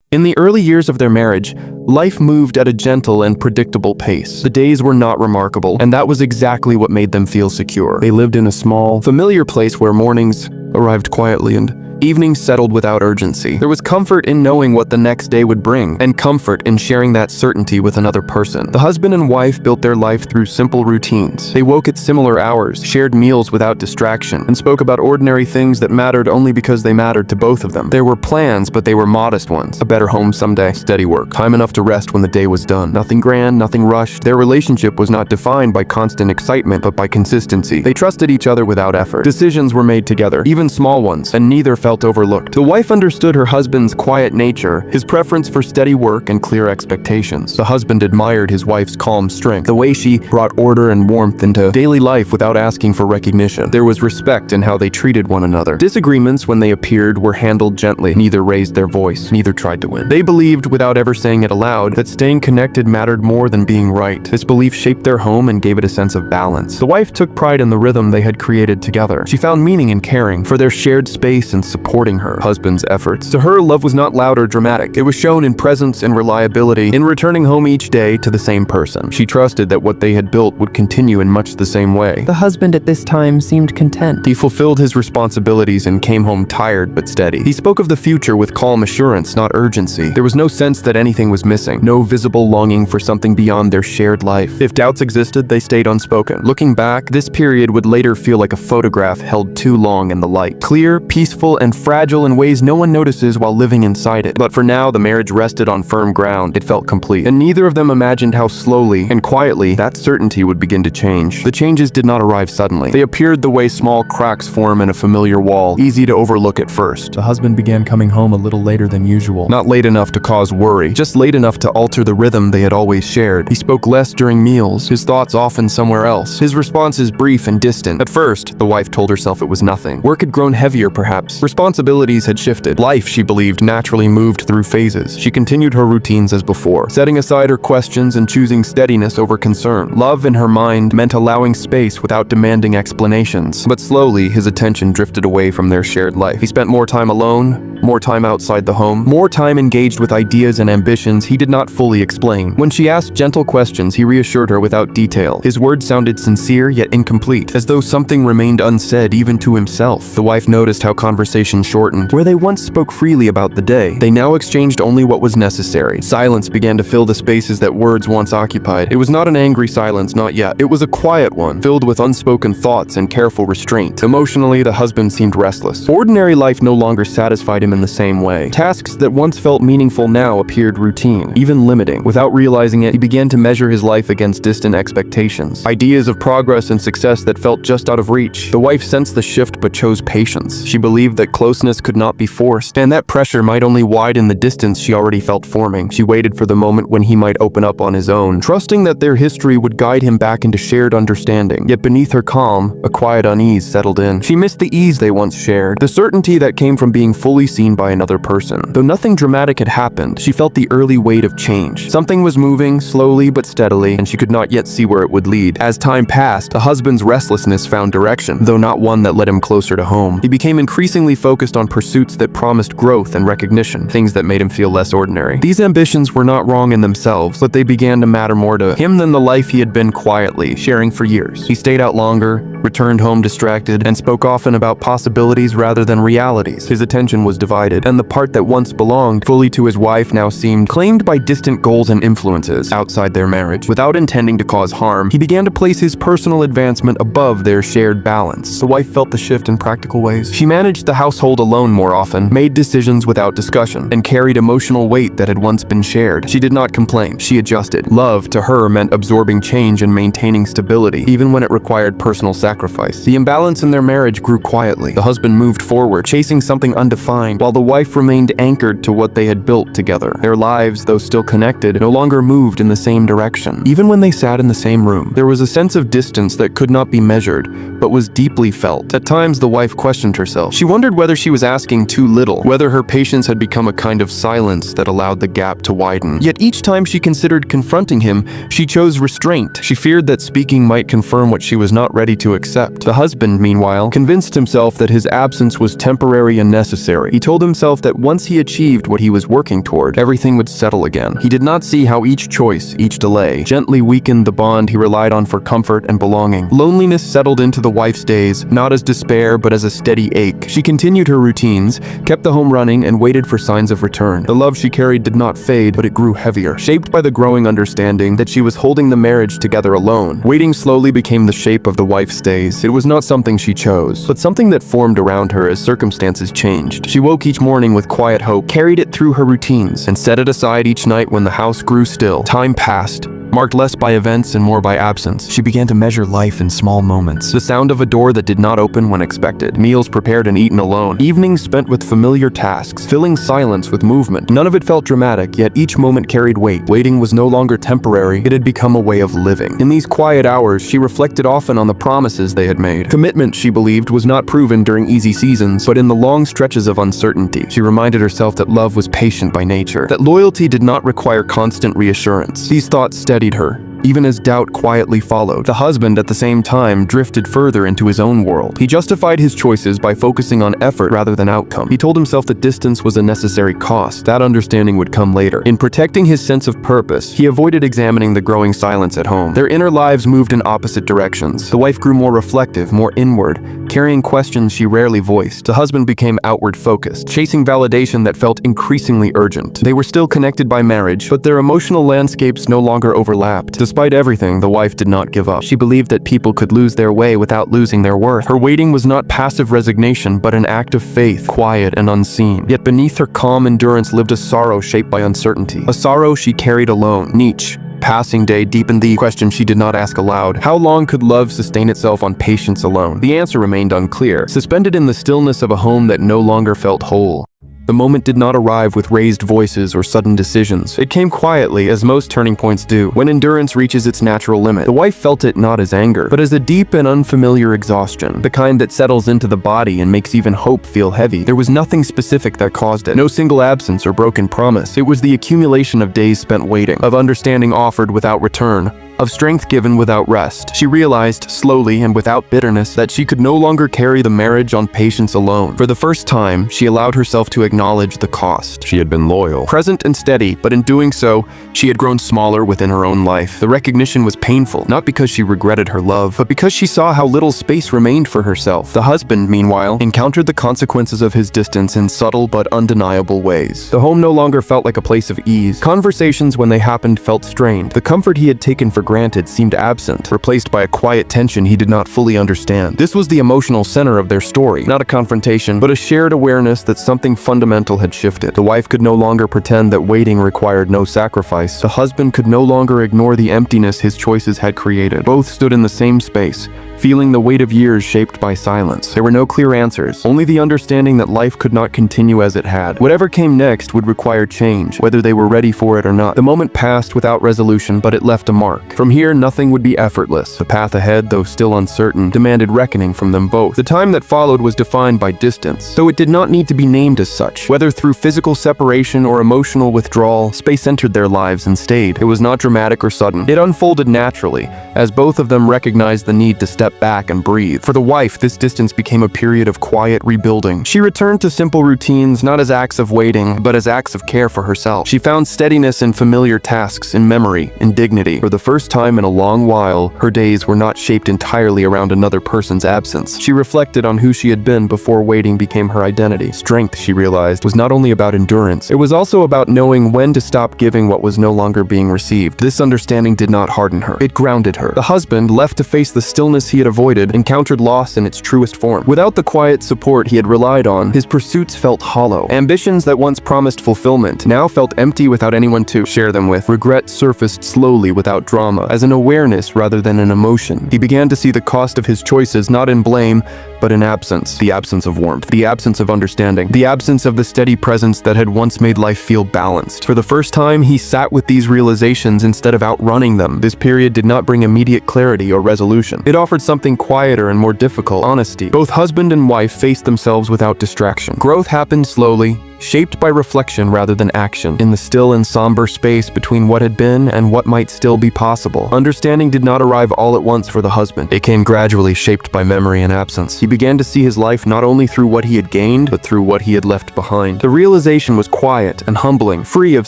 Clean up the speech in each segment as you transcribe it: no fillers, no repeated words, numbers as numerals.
In the early years of their marriage, life moved at a gentle and predictable pace. The days were not remarkable, and that was exactly what made them feel secure. They lived in a small, familiar place where mornings arrived quietly and evenings settled without urgency. There was comfort in knowing what the next day would bring, and comfort in sharing that certainty with another person. The husband and wife built their life through simple routines. They woke at similar hours, shared meals without distraction, and spoke about ordinary things that mattered only because they mattered to both of them. There were plans, but they were modest ones. A better home someday, steady work, time enough to rest when the day was done. Nothing grand, nothing rushed. Their relationship was not defined by constant excitement, but by consistency. They trusted each other without effort. Decisions were made together, even small ones, and neither felt overlooked. The wife understood her husband's quiet nature, his preference for steady work and clear expectations. The husband admired his wife's calm strength, the way she brought order and warmth into daily life without asking for recognition. There was respect in how they treated one another. Disagreements, when they appeared, were handled gently. Neither raised their voice, neither tried to win. They believed, without ever saying it aloud, that staying connected mattered more than being right. This belief shaped their home and gave it a sense of balance. The wife took pride in the rhythm they had created together. She found meaning in caring for their shared space and supporting her husband's efforts. To her, love was not loud or dramatic. It was shown in presence and reliability, in returning home each day to the same person. She trusted that what they had built would continue in much the same way. The husband at this time seemed content. He fulfilled his responsibilities and came home tired but steady. He spoke of the future with calm assurance, not urgency. There was no sense that anything was missing, no visible longing for something beyond their shared life. If doubts existed, they stayed unspoken. Looking back, this period would later feel like a photograph held too long in the light. Clear, peaceful, and fragile in ways no one notices while living inside it. But for now, the marriage rested on firm ground. It felt complete. And neither of them imagined how slowly and quietly that certainty would begin to change. The changes did not arrive suddenly. They appeared the way small cracks form in a familiar wall, easy to overlook at first. The husband began coming home a little later than usual. Not late enough to cause worry, just late enough to alter the rhythm they had always shared. He spoke less during meals, his thoughts often somewhere else. His responses brief and distant. At first, the wife told herself it was nothing. Work had grown heavier, perhaps. Responsibilities had shifted. Life, she believed, naturally moved through phases. She continued her routines as before, setting aside her questions and choosing steadiness over concern. Love in her mind meant allowing space without demanding explanations. But slowly, his attention drifted away from their shared life. He spent more time alone, more time outside the home, more time engaged with ideas and ambitions he did not fully explain. When she asked gentle questions, he reassured her without detail. His words sounded sincere yet incomplete, as though something remained unsaid even to himself. The wife noticed how conversation shortened. Where they once spoke freely about the day, they now exchanged only what was necessary. Silence began to fill the spaces that words once occupied. It was not an angry silence, not yet. It was a quiet one, filled with unspoken thoughts and careful restraint. Emotionally, the husband seemed restless. Ordinary life no longer satisfied him in the same way. Tasks that once felt meaningful now appeared routine, even limiting. Without realizing it, he began to measure his life against distant expectations. Ideas of progress and success that felt just out of reach. The wife sensed the shift but chose patience. She believed that closeness could not be forced, and that pressure might only widen the distance she already felt forming. She waited for the moment when he might open up on his own, trusting that their history would guide him back into shared understanding. Yet beneath her calm, a quiet unease settled in. She missed the ease they once shared, the certainty that came from being fully seen by another person. Though nothing dramatic had happened, she felt the early weight of change. Something was moving, slowly but steadily, and she could not yet see where it would lead. As time passed, the husband's restlessness found direction, though not one that led him closer to home. He became increasingly focused on pursuits that promised growth and recognition, things that made him feel less ordinary. These ambitions were not wrong in themselves, but they began to matter more to him than the life he had been quietly sharing for years. He stayed out longer, returned home distracted, and spoke often about possibilities rather than realities. His attention was divided, and the part that once belonged fully to his wife now seemed claimed by distant goals and influences outside their marriage. Without intending to cause harm, he began to place his personal advancement above their shared balance. The wife felt the shift in practical ways. She managed the household alone more often, made decisions without discussion, and carried emotional weight that had once been shared. She did not complain. She adjusted. Love, to her, meant absorbing change and maintaining stability, even when it required personal sacrifice. The imbalance in their marriage grew quietly. The husband moved forward, chasing something undefined, while the wife remained anchored to what they had built together. Their lives, though still connected, no longer moved in the same direction. Even when they sat in the same room, there was a sense of distance that could not be measured, but was deeply felt. At times, the wife questioned herself. She wondered whether she was asking too little, whether her patience had become a kind of silence that allowed the gap to widen. Yet each time she considered confronting him, she chose restraint. She feared that speaking might confirm what she was not ready to accept. The husband, meanwhile, convinced himself that his absence was temporary and necessary. He told himself that once he achieved what he was working toward, everything would settle again. He did not see how each choice, each delay, gently weakened the bond he relied on for comfort and belonging. Loneliness settled into the wife's days, not as despair but as a steady ache. She continued her routines, kept the home running, and waited for signs of return. The love she carried did not fade, but it grew heavier, shaped by the growing understanding that she was holding the marriage together alone. Waiting slowly became the shape of the wife's days. It was not something she chose, but something that formed around her as circumstances changed. She woke each morning with quiet hope, carried it through her routines, and set it aside each night when the house grew still. Time passed, marked less by events and more by absence. She began to measure life in small moments. The sound of a door that did not open when expected. Meals prepared and eaten alone. Evenings spent with familiar tasks, filling silence with movement. None of it felt dramatic, yet each moment carried weight. Waiting was no longer temporary. It had become a way of living. In these quiet hours, she reflected often on the promises they had made. Commitment, she believed, was not proven during easy seasons, but in the long stretches of uncertainty. She reminded herself that love was patient by nature, that loyalty did not require constant reassurance. These thoughts steadied her, even as doubt quietly followed. The husband, at the same time, drifted further into his own world. He justified his choices by focusing on effort rather than outcome. He told himself that distance was a necessary cost. That understanding would come later. In protecting his sense of purpose, he avoided examining the growing silence at home. Their inner lives moved in opposite directions. The wife grew more reflective, more inward, carrying questions she rarely voiced. The husband became outward focused, chasing validation that felt increasingly urgent. They were still connected by marriage, but their emotional landscapes no longer overlapped. Despite everything, the wife did not give up. She believed that people could lose their way without losing their worth. Her waiting was not passive resignation, but an act of faith, quiet and unseen. Yet beneath her calm endurance lived a sorrow shaped by uncertainty. A sorrow she carried alone. Nietzsche. Passing day deepened the question she did not ask aloud. How long could love sustain itself on patience alone? The answer remained unclear, suspended in the stillness of a home that no longer felt whole. The moment did not arrive with raised voices or sudden decisions. It came quietly, as most turning points do, when endurance reaches its natural limit. The wife felt it not as anger, but as a deep and unfamiliar exhaustion, the kind that settles into the body and makes even hope feel heavy. There was nothing specific that caused it, no single absence or broken promise. It was the accumulation of days spent waiting, of understanding offered without return, of strength given without rest. She realized, slowly and without bitterness, that she could no longer carry the marriage on patience alone. For the first time, she allowed herself to acknowledge the cost. She had been loyal, present and steady, but in doing so, she had grown smaller within her own life. The recognition was painful, not because she regretted her love, but because she saw how little space remained for herself. The husband, meanwhile, encountered the consequences of his distance in subtle but undeniable ways. The home no longer felt like a place of ease. Conversations, when they happened, felt strained. The comfort he had taken for granted seemed absent, replaced by a quiet tension he did not fully understand. This was the emotional center of their story, not a confrontation, but a shared awareness that something fundamental had shifted. The wife could no longer pretend that waiting required no sacrifice. The husband could no longer ignore the emptiness his choices had created. Both stood in the same space, feeling the weight of years shaped by silence. There were no clear answers, only the understanding that life could not continue as it had. Whatever came next would require change, whether they were ready for it or not. The moment passed without resolution, but it left a mark. From here, nothing would be effortless. The path ahead, though still uncertain, demanded reckoning from them both. The time that followed was defined by distance, though it did not need to be named as such. Whether through physical separation or emotional withdrawal, space entered their lives and stayed. It was not dramatic or sudden. It unfolded naturally, as both of them recognized the need to step back and breathe. For the wife, this distance became a period of quiet rebuilding. She returned to simple routines, not as acts of waiting, but as acts of care for herself. She found steadiness in familiar tasks, in memory, in dignity. For the first time in a long while, her days were not shaped entirely around another person's absence. She reflected on who she had been before waiting became her identity. Strength, she realized, was not only about endurance, it was also about knowing when to stop giving what was no longer being received. This understanding did not harden her. It grounded her. The husband, left to face the stillness he had avoided, encountered loss in its truest form. Without the quiet support he had relied on, his pursuits felt hollow. Ambitions that once promised fulfillment now felt empty without anyone to share them with. Regret surfaced slowly without drama, as an awareness rather than an emotion. He began to see the cost of his choices not in blame, but in absence. The absence of warmth, the absence of understanding, the absence of the steady presence that had once made life feel balanced. For the first time, he sat with these realizations instead of outrunning them. This period did not bring immediate clarity or resolution. It offered something quieter and more difficult: honesty. Both husband and wife faced themselves without distraction. Growth happened slowly, shaped by reflection rather than action, in the still and somber space between what had been and what might still be possible. Understanding did not arrive all at once for the husband. It came gradually, shaped by memory and absence. He began to see his life not only through what he had gained, but through what he had left behind. The realization was quiet and humbling, free of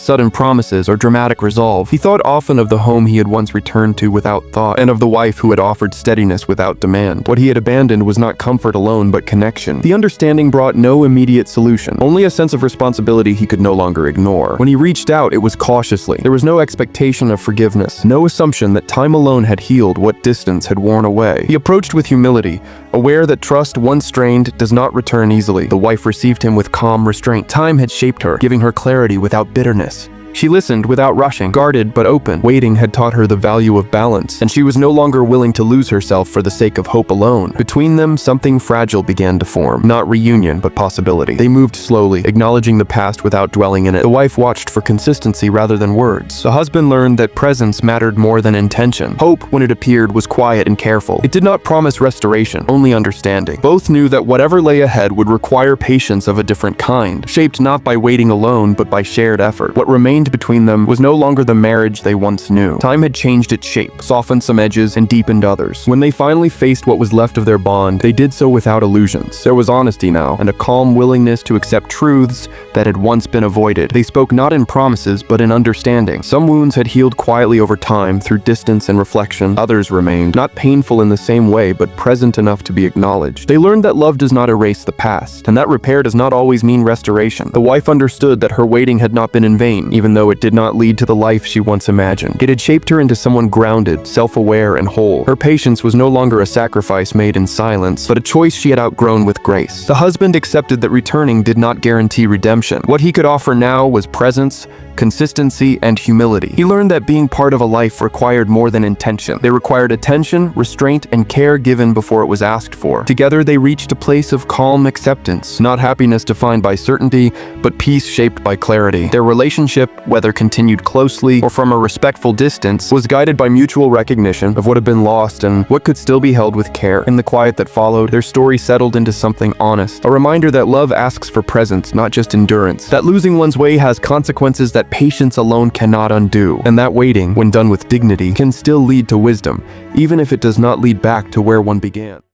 sudden promises or dramatic resolve. He thought often of the home he had once returned to without thought, and of the wife who had offered steadiness without demand. What he had abandoned was not comfort alone, but connection. The understanding brought no immediate solution, only a sense of responsibility he could no longer ignore. When he reached out, it was cautiously. There was no expectation of forgiveness, no assumption that time alone had healed what distance had worn away. He approached with humility, aware that trust once strained does not return easily. The wife received him with calm restraint. Time had shaped her, giving her clarity without bitterness. She listened without rushing, guarded but open. Waiting had taught her the value of balance, and she was no longer willing to lose herself for the sake of hope alone. Between them, something fragile began to form. Not reunion, but possibility. They moved slowly, acknowledging the past without dwelling in it. The wife watched for consistency rather than words. The husband learned that presence mattered more than intention. Hope, when it appeared, was quiet and careful. It did not promise restoration, only understanding. Both knew that whatever lay ahead would require patience of a different kind, shaped not by waiting alone, but by shared effort. What remained between them was no longer the marriage they once knew. Time had changed its shape, softened some edges, and deepened others. When they finally faced what was left of their bond, they did so without illusions. There was honesty now, and a calm willingness to accept truths that had once been avoided. They spoke not in promises, but in understanding. Some wounds had healed quietly over time, through distance and reflection. Others remained, not painful in the same way, but present enough to be acknowledged. They learned that love does not erase the past, and that repair does not always mean restoration. The wife understood that her waiting had not been in vain, even though it did not lead to the life she once imagined. It had shaped her into someone grounded, self-aware, and whole. Her patience was no longer a sacrifice made in silence, but a choice she had outgrown with grace. The husband accepted that returning did not guarantee redemption. What he could offer now was presence, consistency, and humility. He learned that being part of a life required more than intention. They required attention, restraint, and care given before it was asked for. Together, they reached a place of calm acceptance, not happiness defined by certainty, but peace shaped by clarity. Their relationship, whether continued closely or from a respectful distance, was guided by mutual recognition of what had been lost and what could still be held with care. In the quiet that followed, their story settled into something honest, a reminder that love asks for presence, not just endurance, that losing one's way has consequences that patience alone cannot undo, and that waiting, when done with dignity, can still lead to wisdom, even if it does not lead back to where one began.